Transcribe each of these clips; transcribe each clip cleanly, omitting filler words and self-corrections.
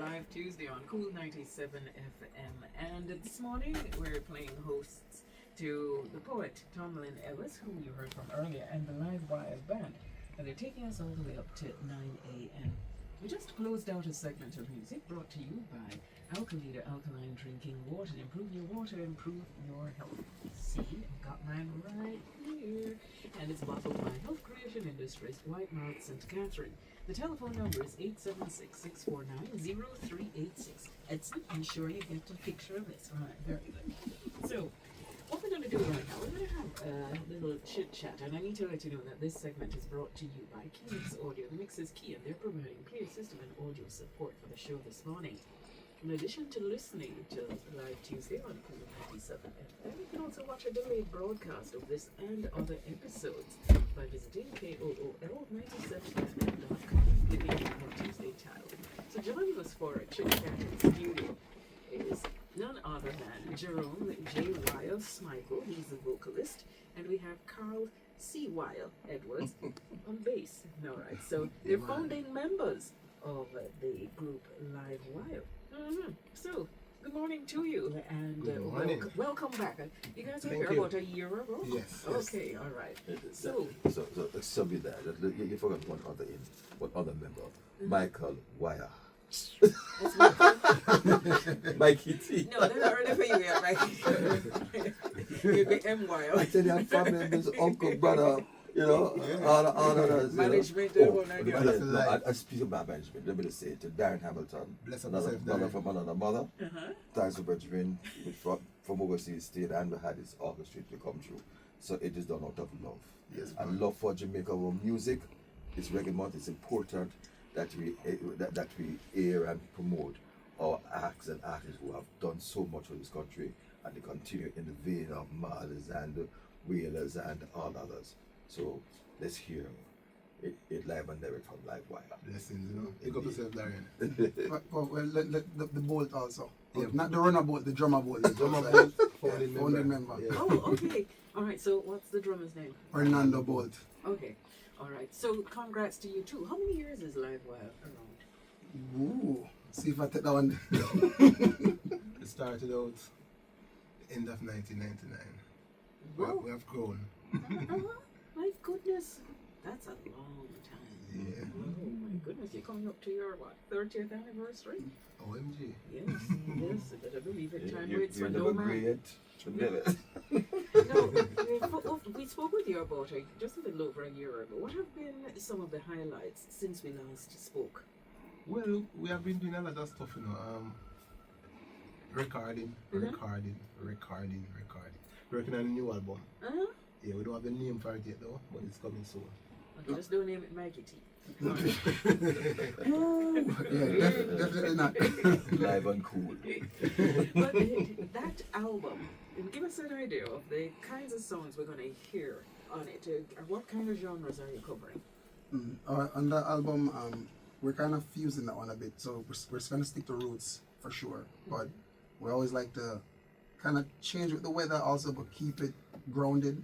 live Tuesday on Kool 97Fm. And this morning we're playing hosts to the poet Tomlin Ellis, who you heard from earlier, and the Live Wire Band. And they're taking us all the way up to 9 a.m. We just closed out a segment of music brought to you by Alkalita Alkaline Drinking Water. Improve your water, improve your health. See, I've got mine right here. And it's bottled by Health Creation Industries, White Mount, St. Catherine. The telephone number is 876-649-0386. Edson, ensure you get a picture of this. All right, very good. So, what we're going to do right now, we're going to have a little chit chat, and I need to let you know that this segment is brought to you by Keys Audio. The mix is key, and they're providing clear system and audio support for the show this morning. In addition to listening to Live Tuesday on Kool 97FM, you can also watch a delayed broadcast of this and other episodes by visiting KOOL97FM.com, clicking on the Tuesday title. So joining us for a chit chat in the studio is none other than Jerome J. Wyya Michael, he's the vocalist, and we have Carl C. Wyya Edwards on bass. All right, so they're founding members of the group Live Wire. So, good morning to you, and welcome back. You guys were here about a year ago? Yes. Okay, all right. So be that. You forgot one other member, Michael Wyya. Mikey T. No, they're not ready for you yet, Mikey. You'd be M-Wyya. I tell you, family members, uncle, brother, all of us. Management, I speak about management. Let me just say it to Darren Hamilton, another brother from another mother. Thanks for Benjamin from overseas state, and we had this orchestra to come through. So it is done out of love. Yes, and love for Jamaica music. It's Reggae Month. It's important that we air and promote our acts and artists who have done so much for this country, and they continue in the vein of Marlers and Whalers and all others. So let's hear it live and direct from Live Wire. Blessings, Pick up yourself, Darren. The bolt also. Yeah. Not the runner bolt, the drummer bolt. The drummer bolt, founding member. Yeah. Oh, okay. All right, so what's the drummer's name? Fernando Bolt. Okay. All right. So congrats to you too. How many years is Live Wire around? Ooh. See if I take that one. It started out the end of 1999. We have grown. My goodness. That's a long time. Yeah. Oh my goodness. You're coming up to your, 30th anniversary? OMG. Yes, yes. I better believe it. Time waits for no man. We spoke with you about it just a little over a year ago. What have been some of the highlights since we last spoke? Well, we have been doing a lot of stuff, recording. Working on a new album. Yeah, we don't have the name for it yet though, but it's coming soon. Okay, just don't name it Mikey T. Yeah, definitely not. Live and cool. But that album, give us an idea of the kinds of songs we're going to hear on it. What kind of genres are you covering? On the album, we're kind of fusing that one a bit, so we're going to stick to roots for sure. But we always like to kind of change with the weather also, but keep it grounded.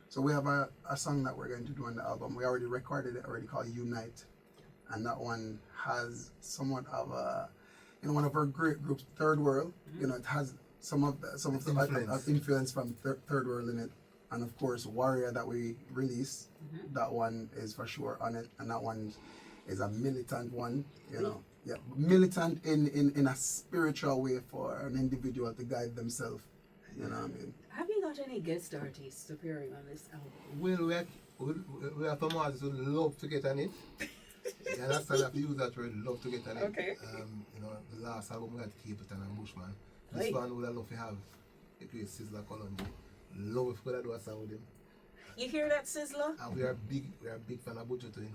So we have a song that we're going to do on the album. We already recorded it already, called Unite, and that one has somewhat of a, one of our great groups, Third World. It has some of the influence from Third World in it, and of course Warrior that we released. That one is for sure on it, and that one is a militant one. Yeah, militant in a spiritual way for an individual to guide themselves. You know what I mean? Have you got any guest artists appearing on this album? Well, we have some artists who love to get on it. Yeah, that's how I have to use that word, love to get on it. Okay. The last album we had Capleton and Bushman. This one would I love to have the great Sizzler Column. Love if we could do a song with him. You hear that, Sizzler? And we are big fan of Buju too,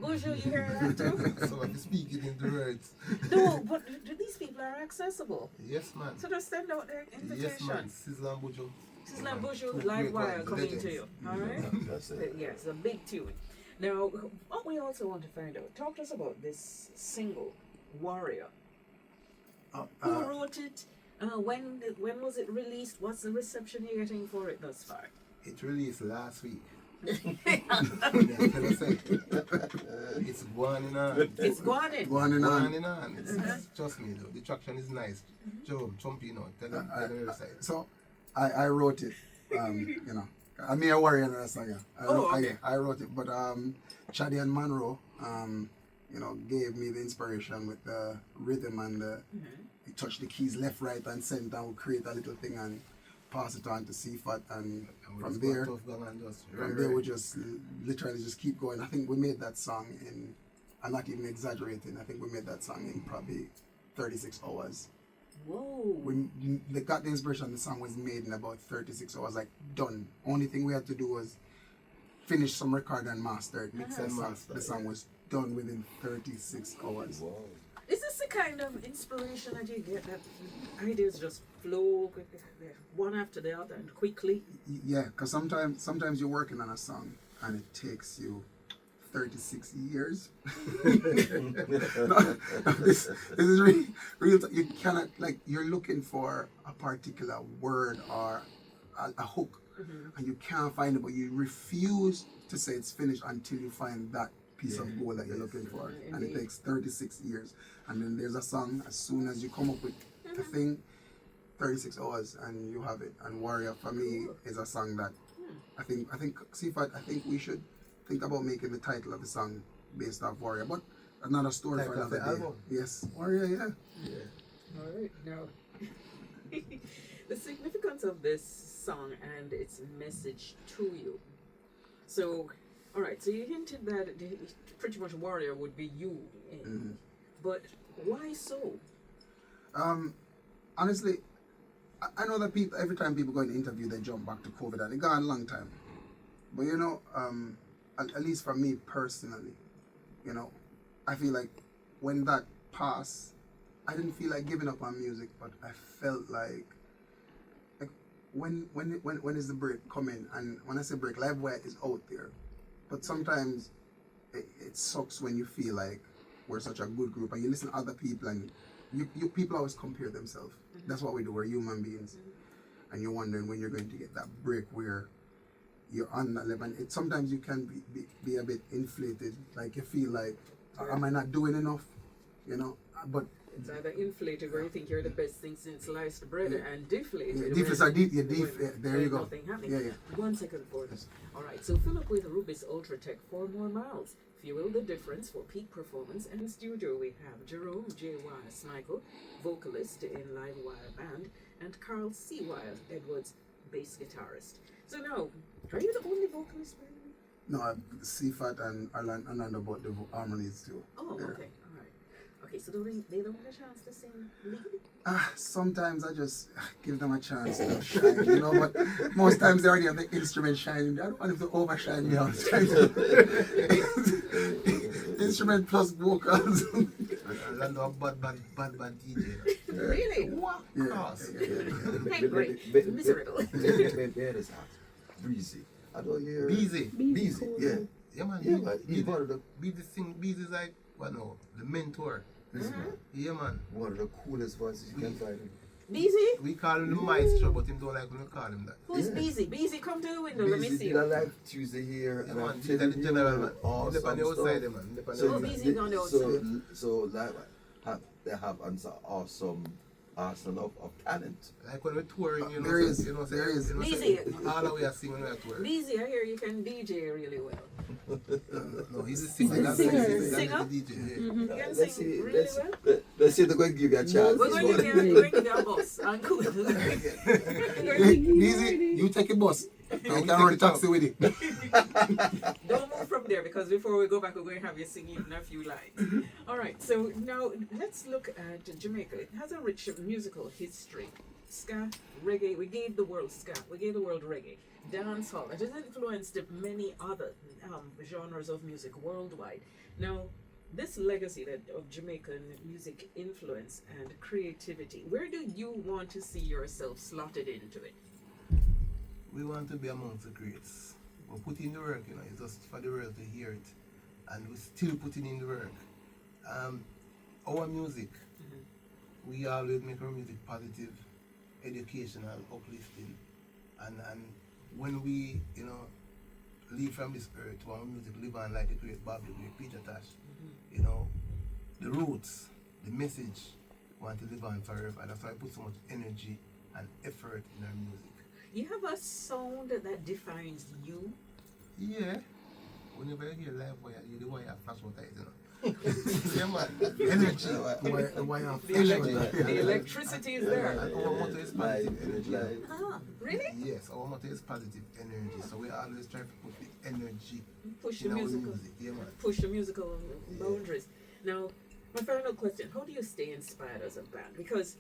Buju, you hear that too? So I have to speak it into words. No, but these people are accessible. Yes, man. So just send out their invitation. Yes, man. Sizzler and Buju. Sizzler and Buju, Live Wire coming to you. All right? That's it. Yes, a big tune. Now, what we also want to find out, talk to us about this single, Warrior. Who wrote it? When was it released? What's the reception you're getting for it thus far? It released last week. It's going on. It's going in. Going on. Going on. Trust me though, the traction is nice. Joe, chump, you know, tell them the other side. So I wrote it, you know. I'm a warrior in that song. Yeah. Okay. I wrote it, but Chaddy and Monroe, you know, gave me the inspiration with the rhythm and the, he touched the keys left, right, and center, and would create a little thing and pass it on to CFAT, and from there, we just literally just keep going. I think we made that song in, I'm not even exaggerating, I think we made that song in probably 36 hours. Whoa. They got the inspiration, the song was made in about 36 hours, like done. Only thing we had to do was finish some record and master it, mix and master. The song was done within 36 hours. Wow. Is this the kind of inspiration that you get, that ideas just flow one after the other and quickly? Yeah, because sometimes you're working on a song and it takes you 36 years. No, this is really real. You cannot, like, you're looking for a particular word or a hook, and you can't find it, but you refuse to say it's finished until you find that piece of gold that you're looking for. And it takes 36 years. And then there's a song, as soon as you come up with the thing, 36 hours and you have it. And Warrior for me is a song that I think CFAT, I think we should think about making the title of the song based off Warrior. But another story for another day. Album. Yes, Warrior, yeah. All right, now the significance of this song and its message to you. So, all right, so you hinted that pretty much Warrior would be you, but why so? Honestly, I know that people, every time people go in an interview, they jump back to COVID, and it gone a long time. But you know, at least for me personally, you know, I feel like when that passed, I didn't feel like giving up on music, but I felt like when is the break coming? And when I say break, Wyya is out there, but sometimes it sucks when you feel like we're such a good group and you listen to other people and you people always compare themselves. That's what we do. We're human beings, and you're wondering when you're going to get that break where you're on that level. And sometimes you can be a bit inflated, like you feel like, am I not doing enough? You know, but it's either inflated where you think you're the best thing since sliced bread, and deflated. There you go. Nothing happening. Yeah. 1 second for this. All right, so fill up with Rubis Ultra Tech 4 more miles. Fuel the difference for peak performance. And in studio we have Jerome J. Wyya Michael, vocalist in Live Wyya Band, and Carl C. Wyya Edwards, bass guitarist. So now, are you the only vocalist? No, CFAT and Orlando bought the harmonies too. Oh, there. okay. Okay, so they don't get a chance to sing lead? Sometimes I just give them a chance to shine, you know, but most times they already have the instrument shining. I don't want them to overshine me all the time. Instrument plus vocals. Orlando, bad DJ. Really? What? Yeah. Great. Miserable. This house. Breezy. I don't hear. Busy. Busy. Yeah. Yeah, man. Yeah, man. He's one of the. Busy is like, what no, the mentor. Yeah, man. One of the coolest voices you can find. Busy? We call him the maestro, but him don't like when we call him that. Who's Busy? Busy, come to the window. Let me see. Did a live Tuesday here, Yeah, and man. I'm He's telling the you, general, man. awesome He's on the outside, stuff. man. So Busy on the outside. So live, they have an awesome arsenal of talent. Like when we're touring, you know, there is. Busy. All the way I sing when we're touring. Busy, I hear you can DJ really well. No, he's a singer. That's Singer. the Singer? DJ. Yeah. You can Let's sing see, really well. let's see, they're going to give you a chance. We're going to give you a bus. And cool. Easy, you take a bus. I can run a taxi with it. Don't move from there, because before we go back, we're going to have you sing even a few lines. All right, so now let's look at Jamaica. It has a rich musical history. Ska, reggae, we gave the world ska, we gave the world reggae. Dancehall, it has influenced many other genres of music worldwide. Now, this legacy of Jamaican music influence and creativity, where do you want to see yourself slotted into it? We want to be amongst the greats. We're putting the work, you know, it's just for the world to hear it. And we're still putting in the work. Our music, we always make our music positive, educational, uplifting. And when we, you know, leave from this earth, our music live on like the great Bob, the great Peter Tosh. You know, the roots, the message want to live on forever. That's why I put so much energy and effort in our music. You have a sound that defines you. Yeah. Whenever you hear live wire, you the wire flash what I you know. Yeah man, energy. The electricity is there. And our motto is positive energy. Ah, really? Yes, our motto is positive energy. So we always try to put the energy Push the in our musical. music. Yeah man. Push the musical boundaries. Now, my final question: how do you stay inspired as a band? Because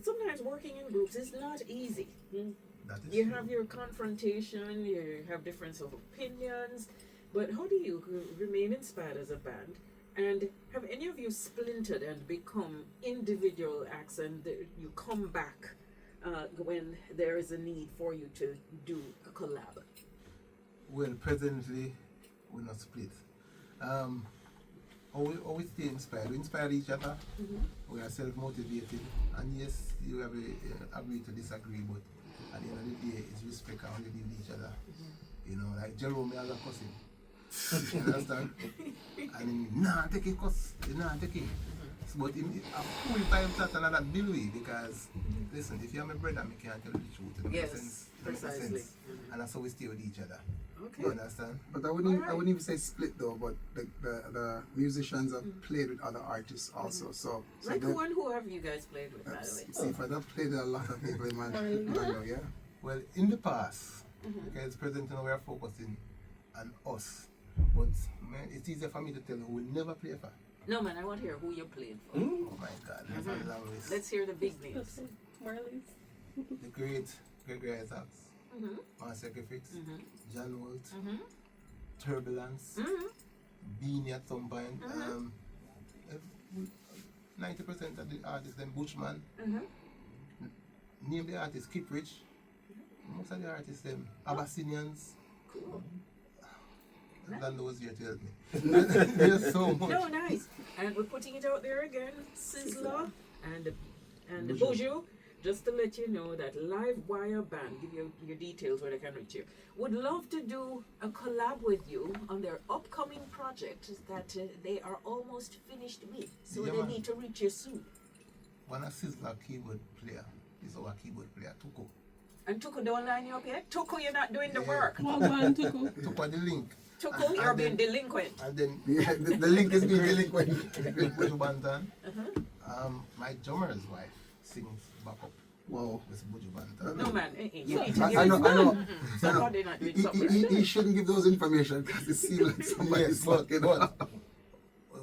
sometimes working in groups is not easy. That is You true. have your confrontation, you have difference of opinions, but how do you remain inspired as a band? And have any of you splintered and become individual acts and you come back when there is a need for you to do a collab? Well, presently, we're not split. Always stay inspired. We inspire each other. We are self-motivated. And yes, you have agree to disagree, but at the end of the day, it's respect and we live with each other. You know, like Jerome has a cousin. You understand? And then, nah, take it, cause nah, take it. But in a full time chat and that bill way, because listen, if you're my brother, I can't tell you the truth. It Yes, makes sense. It makes precisely. sense. And that's how we stay with each other. Okay. You understand? But I wouldn't even say split though. But the musicians have played with other artists also. So Like they- who have you guys played with, by the way? see, if I have played with a lot of people in Manchester, yeah. Well, in the past, because present now we are focusing on us. But man, it's easier for me to tell who will never play for. No man, I want to hear who you played for. Oh my God, that's a long list. Let's hear the big names. Marley's. The great Gregory Isaacs, Mm-hmm. Marcel Griffiths, John Holt, Mm-hmm. Turbulence, Beanie at some point. 90% of the artists, then Bushman. Name the artist, Kip Rich. Most of the artists, them Abyssinians. Cool. Lando was here to help me. There's so much. No, nice. And we're putting it out there again, Sizzler and Buju. Buju, just to let you know that Live Wire Band, give you your details where they can reach you, would love to do a collab with you on their upcoming project that they are almost finished with. So Yeah, they man. need to reach you soon. One of Sizzler keyboard player is our keyboard player, Tuko. And Tuko, don't line you up yet. Tuko, you're not doing the Yeah. work. Wagwan Tuku. Tuko the link. Tuko, you're being delinquent. And then Yeah, the link is being delinquent. Buju Bantan. My drummer's wife sings backup Wow. with Buju Bantan. No man, you need to I give know, I know. Somebody not doing He something. shouldn't give those information because it seems like somebody's Yes, but fucking up.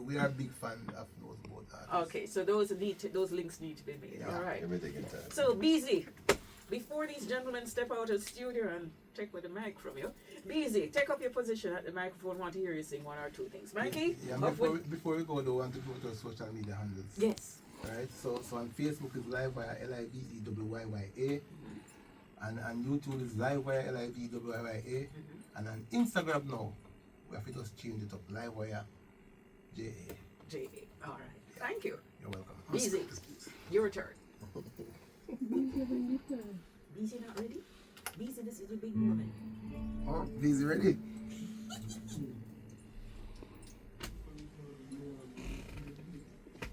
we are big fan of those both artists. Okay, so those links need to be made. Yeah. All right. Everything in time. So, BZ, before these gentlemen step out of the studio and take with the mic from you, BZ, take up your position at the microphone. Want to hear you sing one or two things. Mikey? Yeah, off before we go, though, I want to go to our social media handles. Yes. Right, so on Facebook is Livewire LIVEWYYA, and on YouTube is Livewire LIVEWYYA, and on Instagram now we have to just change it up, Livewire JA. J. All right. Thank you. You're welcome. BZ, your turn. BZ not ready? BZ, this is your big moment. Oh, V's ready?